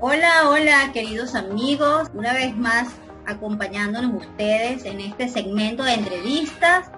Hola, hola, queridos amigos, una vez más acompañándonos ustedes en este segmento de entrevistas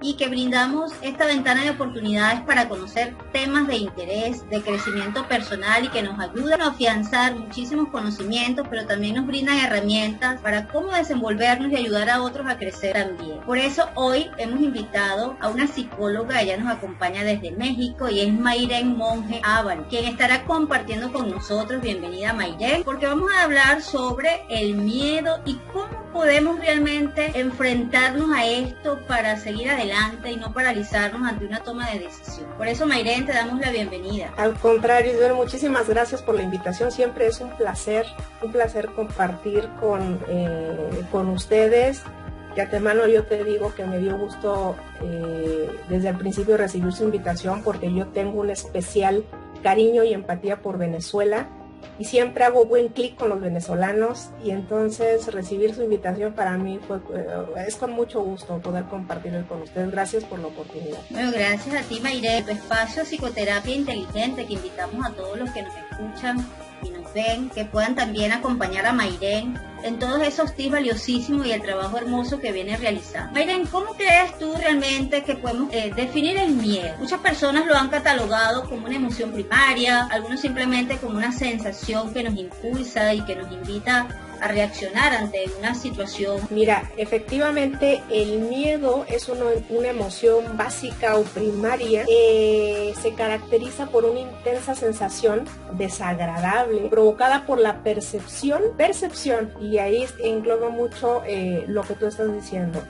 y que brindamos esta ventana de oportunidades para conocer temas de interés, de crecimiento personal y que nos ayudan a afianzar muchísimos conocimientos, pero también nos brindan herramientas para cómo desenvolvernos y ayudar a otros a crecer también. Por eso hoy hemos invitado a una psicóloga, ella nos acompaña desde México y es Mayren Monge Ábal, quien estará compartiendo con nosotros. Bienvenida, Mayren, porque vamos a hablar sobre el miedo y cómo podemos realmente enfrentarnos a esto para seguir adelante y no paralizarnos ante una toma de decisión. Por eso, Mayren, te damos la bienvenida. Al contrario, Isabel, muchísimas gracias por la invitación. Siempre es un placer compartir con ustedes. De antemano yo te digo que me dio gusto desde el principio recibir su invitación, porque yo tengo un especial cariño y empatía por Venezuela y siempre hago buen clic con los venezolanos, y entonces recibir su invitación para mí es con mucho gusto poder compartirlo con ustedes. Gracias por la oportunidad. Bueno, gracias a ti, Mayren. Tu espacio Psicoterapia Inteligente, que invitamos a todos los que nos escuchan y nos ven, que puedan también acompañar a Mayren en todos esos tips valiosísimos y el trabajo hermoso que viene realizando. Mayren, ¿cómo crees tú realmente que podemos definir el miedo? Muchas personas lo han catalogado como una emoción primaria, algunos simplemente como una sensación que nos impulsa y que nos invita a reaccionar ante una situación. Mira, efectivamente el miedo es una emoción básica o primaria que se caracteriza por una intensa sensación desagradable provocada por la percepción, y ahí engloba mucho lo que tú estás diciendo.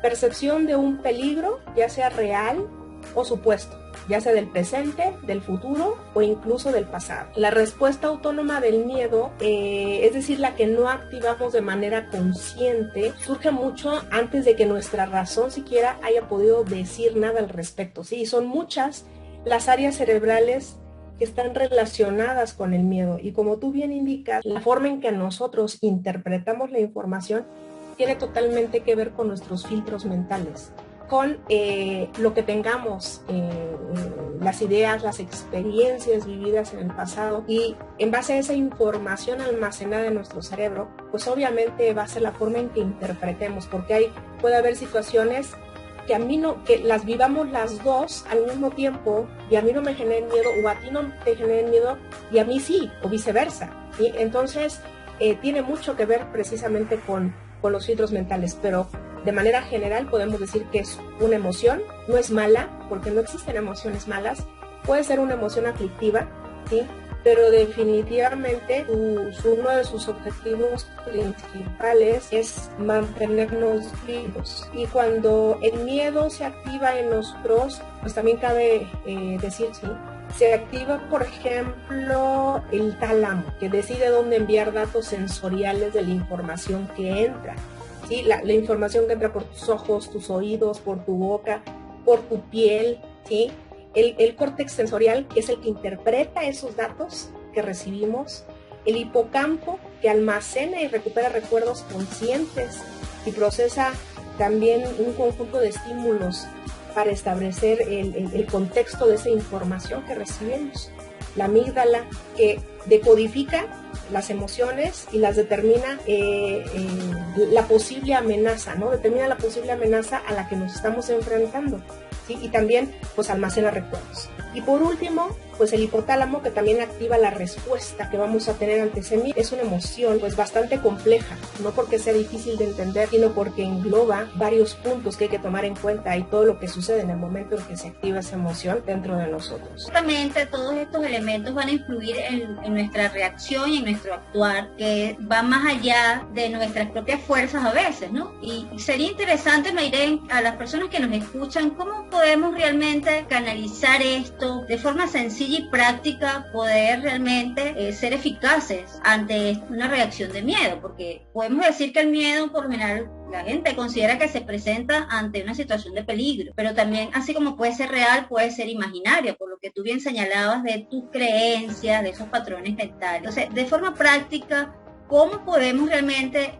Percepción de un peligro, ya sea real o supuesto, ya sea del presente, del futuro o incluso del pasado. La respuesta autónoma del miedo, es decir, la que no activamos de manera consciente, surge mucho antes de que nuestra razón siquiera haya podido decir nada al respecto. Sí, son muchas las áreas cerebrales que están relacionadas con el miedo, y como tú bien indicas, la forma en que nosotros interpretamos la información tiene totalmente que ver con nuestros filtros mentales, con lo que tengamos, las ideas, las experiencias vividas en el pasado, y en base a esa información almacenada en nuestro cerebro, pues obviamente va a ser la forma en que interpretemos, porque puede haber situaciones que las vivamos las dos al mismo tiempo y a mí no me generen miedo, o a ti no te generen miedo y a mí sí, o viceversa, ¿sí? Entonces tiene mucho que ver precisamente con los filtros mentales, pero de manera general podemos decir que es una emoción, no es mala, porque no existen emociones malas, puede ser una emoción aflictiva, ¿sí? Pero definitivamente uno de sus objetivos principales es mantenernos vivos. Y cuando el miedo se activa en nosotros, pues también cabe decir, ¿sí? Se activa, por ejemplo, el tálamo, que decide dónde enviar datos sensoriales de la información que entra. ¿Sí? La información que entra por tus ojos, tus oídos, por tu boca, por tu piel, ¿sí? El córtex sensorial es el que interpreta esos datos que recibimos. El hipocampo, que almacena y recupera recuerdos conscientes y procesa también un conjunto de estímulos para establecer el contexto de esa información que recibimos. La amígdala, que decodifica las emociones y las determina la posible amenaza, ¿no? Determina la posible amenaza a la que nos estamos enfrentando, ¿sí? Y también pues almacena recuerdos. Y por último, pues el hipotálamo, que también activa la respuesta que vamos a tener ante ese miedo. Es una emoción pues bastante compleja, no porque sea difícil de entender, sino porque engloba varios puntos que hay que tomar en cuenta y todo lo que sucede en el momento en que se activa esa emoción dentro de nosotros. Justamente todos estos elementos van a influir en nuestra reacción y en nuestro actuar, que va más allá de nuestras propias fuerzas a veces, ¿no? Y sería interesante, Mayren, a las personas que nos escuchan, ¿cómo podemos realmente canalizar esto de forma sencilla y práctica, poder realmente ser eficaces ante una reacción de miedo? Porque podemos decir que el miedo, por lo general, la gente considera que se presenta ante una situación de peligro, pero también, así como puede ser real, puede ser imaginaria, por lo que tú bien señalabas de tus creencias, de esos patrones mentales. Entonces, de forma práctica, ¿cómo podemos realmente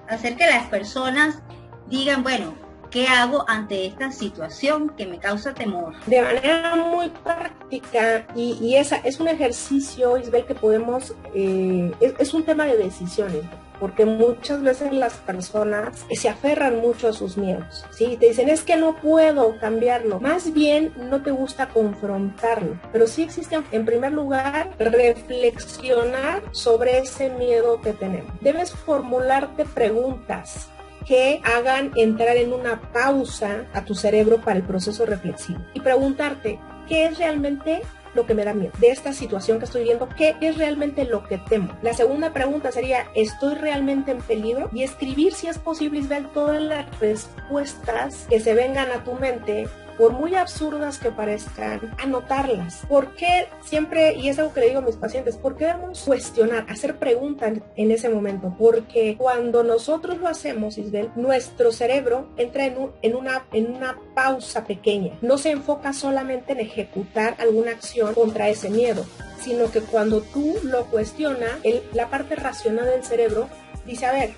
hacer que las personas digan, bueno, ¿Qué hago ante esta situación que me causa temor? De manera muy práctica, y esa es un ejercicio, Isabel, que podemos, es un tema de decisiones, porque muchas veces las personas se aferran mucho a sus miedos, ¿sí? Te dicen, es que no puedo cambiarlo. Más bien, no te gusta confrontarlo. Pero sí existe, en primer lugar, reflexionar sobre ese miedo que tenemos. Debes formularte preguntas que hagan entrar en una pausa a tu cerebro para el proceso reflexivo. Y preguntarte, ¿qué es realmente lo que me da miedo de esta situación que estoy viendo? ¿Qué es realmente lo que temo? La segunda pregunta sería, ¿estoy realmente en peligro? Y escribir, si es posible, ver todas las respuestas que se vengan a tu mente, por muy absurdas que parezcan, anotarlas. ¿Por qué siempre, y es algo que le digo a mis pacientes, por qué debemos cuestionar, hacer preguntas en ese momento? Porque cuando nosotros lo hacemos, Isabel, nuestro cerebro entra en una pausa pequeña. No se enfoca solamente en ejecutar alguna acción contra ese miedo, sino que cuando tú lo cuestionas, la parte racional del cerebro dice, a ver,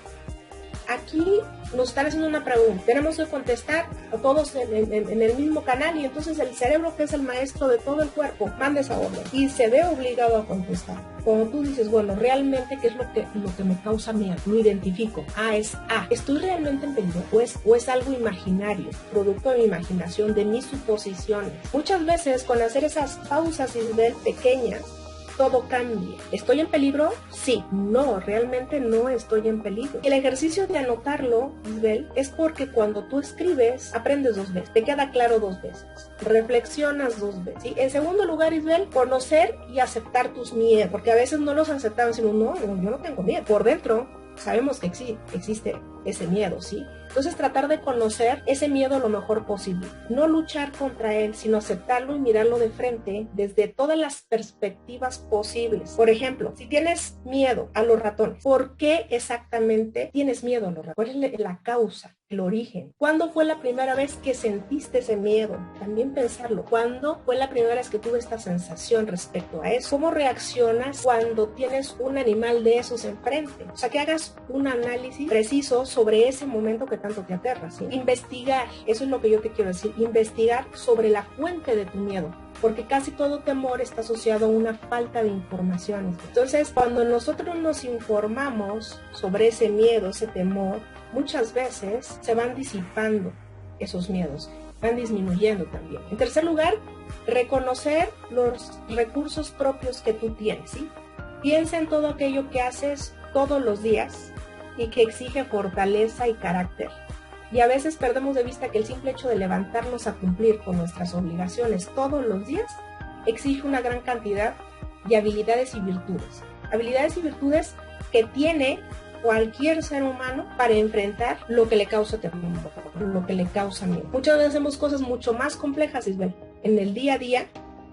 aquí nos están haciendo una pregunta, tenemos que contestar a todos en el mismo canal, y entonces el cerebro, que es el maestro de todo el cuerpo, manda esa orden y se ve obligado a contestar. Cuando tú dices, bueno, realmente, ¿qué es lo que me causa miedo? Lo identifico. ¿Estoy realmente en peligro? ¿O es algo imaginario, producto de mi imaginación, de mis suposiciones? Muchas veces, con hacer esas pausas, Isabel, pequeñas, todo cambia. ¿Estoy en peligro? Sí. No, realmente no estoy en peligro. El ejercicio de anotarlo, Isabel, es porque cuando tú escribes, aprendes 2 veces. Te queda claro 2 veces. Reflexionas 2 veces. ¿Sí? En segundo lugar, Isabel, conocer y aceptar tus miedos. Porque a veces no los aceptamos, sino, no, yo no tengo miedo. Por dentro sabemos que existe ese miedo, ¿sí? Entonces tratar de conocer ese miedo lo mejor posible. No luchar contra él, sino aceptarlo y mirarlo de frente desde todas las perspectivas posibles. Por ejemplo, si tienes miedo a los ratones, ¿por qué exactamente tienes miedo a los ratones? ¿Cuál es la causa, el origen? ¿Cuándo fue la primera vez que sentiste ese miedo? También pensarlo. ¿Cuándo fue la primera vez que tuve esta sensación respecto a eso? ¿Cómo reaccionas cuando tienes un animal de esos enfrente? O sea, que hagas un análisis preciso sobre ese momento que tanto te aterra, ¿sí? Investigar, eso es lo que yo te quiero decir, investigar sobre la fuente de tu miedo, porque casi todo temor está asociado a una falta de información. Entonces, cuando nosotros nos informamos sobre ese miedo, ese temor, muchas veces se van disipando esos miedos, van disminuyendo también. En tercer lugar, reconocer los recursos propios que tú tienes, ¿sí? Piensa en todo aquello que haces todos los días y que exige fortaleza y carácter. Y a veces perdemos de vista que el simple hecho de levantarnos a cumplir con nuestras obligaciones todos los días exige una gran cantidad de habilidades y virtudes. Habilidades y virtudes que tiene cualquier ser humano para enfrentar lo que le causa temor, lo que le causa miedo. Muchas veces hacemos cosas mucho más complejas, Isabel, en el día a día,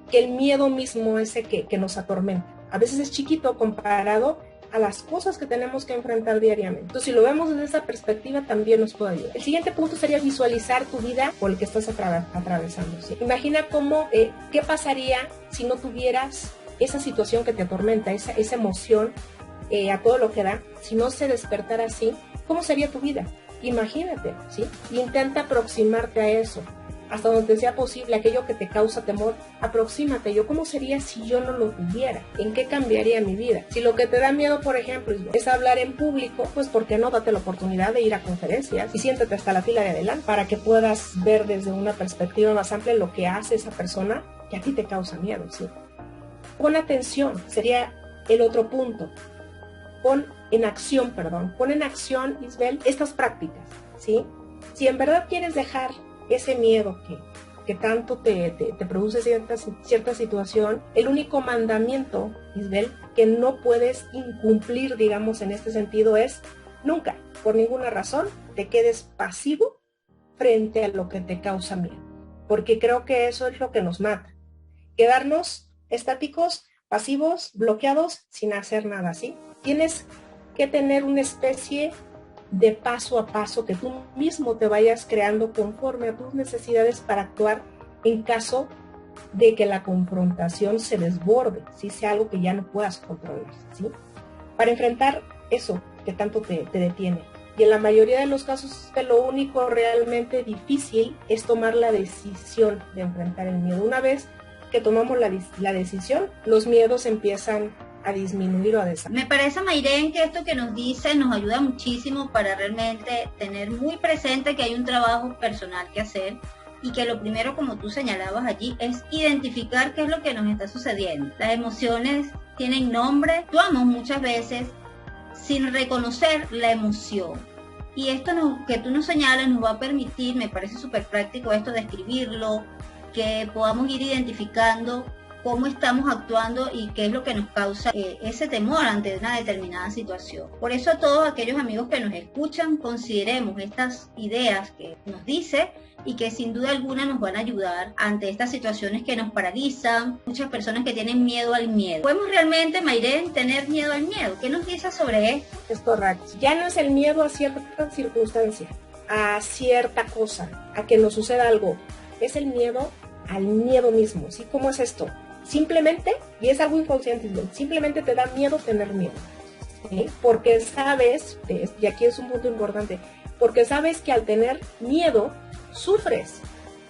que el miedo mismo ese que nos atormenta. A veces es chiquito comparado a las cosas que tenemos que enfrentar diariamente. Entonces, si lo vemos desde esa perspectiva, también nos puede ayudar. El siguiente punto sería visualizar tu vida por el que estás atravesando, ¿sí? Imagina qué pasaría si no tuvieras esa situación que te atormenta, esa emoción a todo lo que da. Si no se despertara así, ¿cómo sería tu vida? Imagínate, ¿sí? Intenta aproximarte a eso. Hasta donde sea posible, aquello que te causa temor, aproxímate. ¿Cómo sería si yo no lo tuviera? ¿En qué cambiaría mi vida? Si lo que te da miedo, por ejemplo, es hablar en público, pues ¿por qué no date la oportunidad de ir a conferencias y siéntate hasta la fila de adelante para que puedas ver desde una perspectiva más amplia lo que hace esa persona que a ti te causa miedo, ¿sí? Pon atención, sería el otro punto. Pon en acción, Isabel, estas prácticas, ¿sí? Si en verdad quieres dejar ese miedo que tanto te produce cierta situación, el único mandamiento, Isabel, que no puedes incumplir, digamos, en este sentido es nunca, por ninguna razón, te quedes pasivo frente a lo que te causa miedo, porque creo que eso es lo que nos mata, quedarnos estáticos, pasivos, bloqueados, sin hacer nada, ¿sí? Tienes que tener una especie de paso a paso que tú mismo te vayas creando conforme a tus necesidades para actuar en caso de que la confrontación se desborde, si sea algo que ya no puedas controlar, ¿sí? Para enfrentar eso que tanto te detiene. Y en la mayoría de los casos lo único realmente difícil es tomar la decisión de enfrentar el miedo. Una vez que tomamos la decisión, los miedos empiezan a disminuir o a desaparecer. Me parece, Mayren, que esto que nos dice nos ayuda muchísimo para realmente tener muy presente que hay un trabajo personal que hacer y que lo primero, como tú señalabas allí, es identificar qué es lo que nos está sucediendo. Las emociones tienen nombre, actuamos muchas veces sin reconocer la emoción. Y esto que tú nos señalas nos va a permitir, me parece súper práctico esto de escribirlo, que podamos ir identificando cómo estamos actuando y qué es lo que nos causa ese temor ante una determinada situación. Por eso a todos aquellos amigos que nos escuchan, consideremos estas ideas que nos dice y que sin duda alguna nos van a ayudar ante estas situaciones que nos paralizan, muchas personas que tienen miedo al miedo. ¿Podemos realmente, Mayren, tener miedo al miedo? ¿Qué nos dice sobre esto? Es correcto. Ya no es el miedo a cierta circunstancia, a cierta cosa, a que nos suceda algo. Es el miedo al miedo mismo. ¿Sí? ¿Cómo es esto? Simplemente, y es algo inconsciente, simplemente te da miedo tener miedo. ¿Sí? Porque sabes, y aquí es un punto importante, porque sabes que al tener miedo, sufres,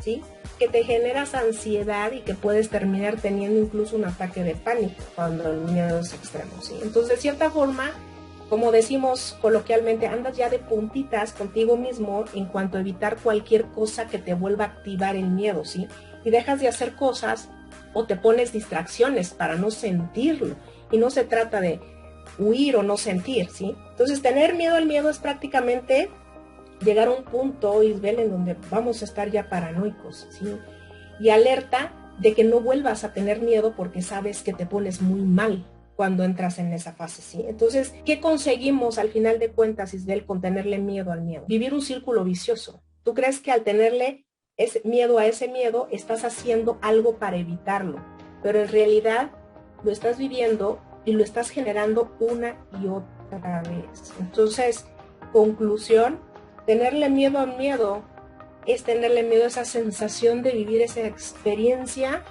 ¿sí? Que te generas ansiedad y que puedes terminar teniendo incluso un ataque de pánico cuando el miedo es extremo, ¿sí? Entonces, de cierta forma, como decimos coloquialmente, andas ya de puntitas contigo mismo en cuanto a evitar cualquier cosa que te vuelva a activar el miedo, ¿sí? Y dejas de hacer cosas o te pones distracciones para no sentirlo. Y no se trata de huir o no sentir, ¿sí? Entonces, tener miedo al miedo es prácticamente llegar a un punto, Isabel, en donde vamos a estar ya paranoicos, ¿sí? Y alerta de que no vuelvas a tener miedo porque sabes que te pones muy mal cuando entras en esa fase, ¿sí? Entonces, ¿qué conseguimos al final de cuentas, Isabel, con tenerle miedo al miedo? Vivir un círculo vicioso. ¿Tú crees que al tenerle miedo a ese miedo estás haciendo algo para evitarlo? Pero en realidad lo estás viviendo y lo estás generando una y otra vez. Entonces, conclusión, tenerle miedo al miedo es tenerle miedo a esa sensación de vivir esa experiencia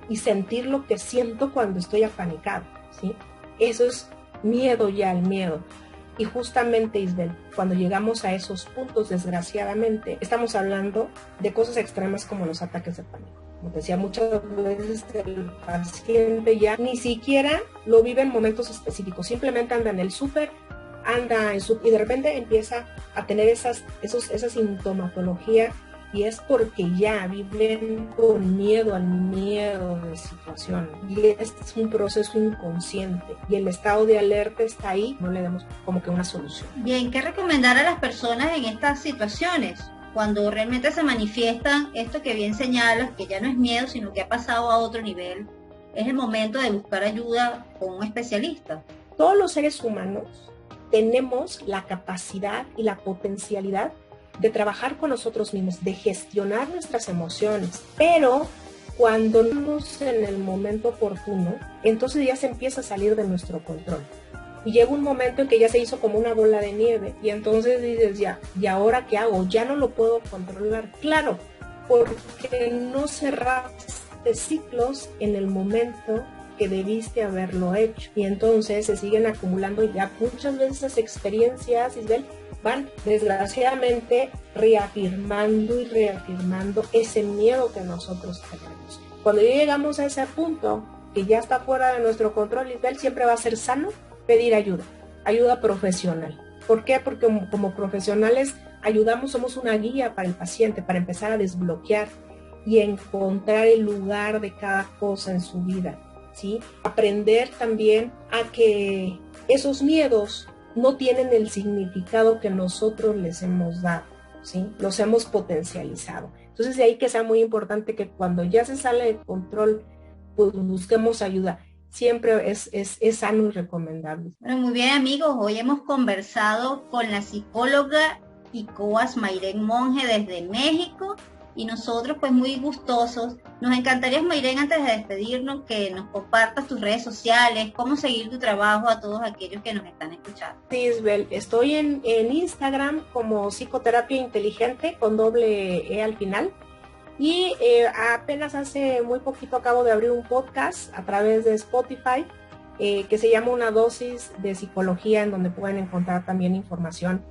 y sentir lo que siento cuando estoy apanicado, ¿sí? Eso es miedo ya al miedo. Y justamente, Isabel, cuando llegamos a esos puntos, desgraciadamente, estamos hablando de cosas extremas como los ataques de pánico. Como te decía, muchas veces el paciente ya ni siquiera lo vive en momentos específicos, simplemente anda en el súper, y de repente empieza a tener esa sintomatología, y es porque ya viven con miedo al miedo de situación, y este es un proceso inconsciente y el estado de alerta está ahí, no le damos como que una solución. Bien, ¿qué recomendar a las personas en estas situaciones? Cuando realmente se manifiestan esto que bien señalas, que ya no es miedo, sino que ha pasado a otro nivel, es el momento de buscar ayuda con un especialista. Todos los seres humanos tenemos la capacidad y la potencialidad de trabajar con nosotros mismos, de gestionar nuestras emociones, pero cuando no estamos en el momento oportuno, entonces ya se empieza a salir de nuestro control. Y llega un momento en que ya se hizo como una bola de nieve, y entonces dices ya, ¿y ahora qué hago? Ya no lo puedo controlar. Claro, porque no cerraste ciclos en el momento que debiste haberlo hecho, y entonces se siguen acumulando ya muchas veces esas experiencias, Isabel, van desgraciadamente reafirmando y reafirmando ese miedo que nosotros tenemos. Cuando ya llegamos a ese punto que ya está fuera de nuestro control, Isabel, siempre va a ser sano pedir ayuda profesional. ¿Por qué? Porque como profesionales ayudamos, somos una guía para el paciente, para empezar a desbloquear y encontrar el lugar de cada cosa en su vida, ¿sí? Aprender también a que esos miedos no tienen el significado que nosotros les hemos dado, ¿sí? Los hemos potencializado. Entonces, de ahí que sea muy importante que cuando ya se sale de control, pues busquemos ayuda. Siempre es sano y recomendable. Bueno, muy bien, amigos, hoy hemos conversado con la psicóloga Icoas Mayren Monge desde México, y nosotros pues muy gustosos. Nos encantaría, Mayren, antes de despedirnos, que nos compartas tus redes sociales, cómo seguir tu trabajo a todos aquellos que nos están escuchando. Sí, Isabel, estoy en Instagram como Psicoterapia Inteligente con doble E al final. Y apenas hace muy poquito acabo de abrir un podcast a través de Spotify que se llama Una Dosis de Psicología, en donde pueden encontrar también información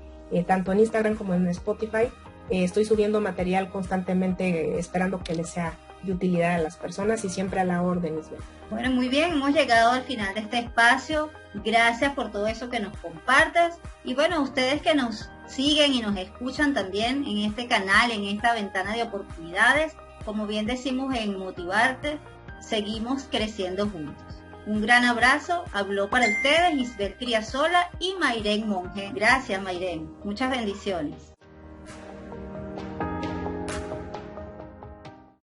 tanto en Instagram como en Spotify. Estoy subiendo material constantemente, esperando que les sea de utilidad a las personas y siempre a la orden, Isabel. Bueno, muy bien, hemos llegado al final de este espacio. Gracias por todo eso que nos compartes. Y bueno, ustedes que nos siguen y nos escuchan también en este canal, en esta ventana de oportunidades, como bien decimos en Motivarte, seguimos creciendo juntos. Un gran abrazo, habló para ustedes Isabel Criasola y Mayren Monge. Gracias, Mayren. Muchas bendiciones.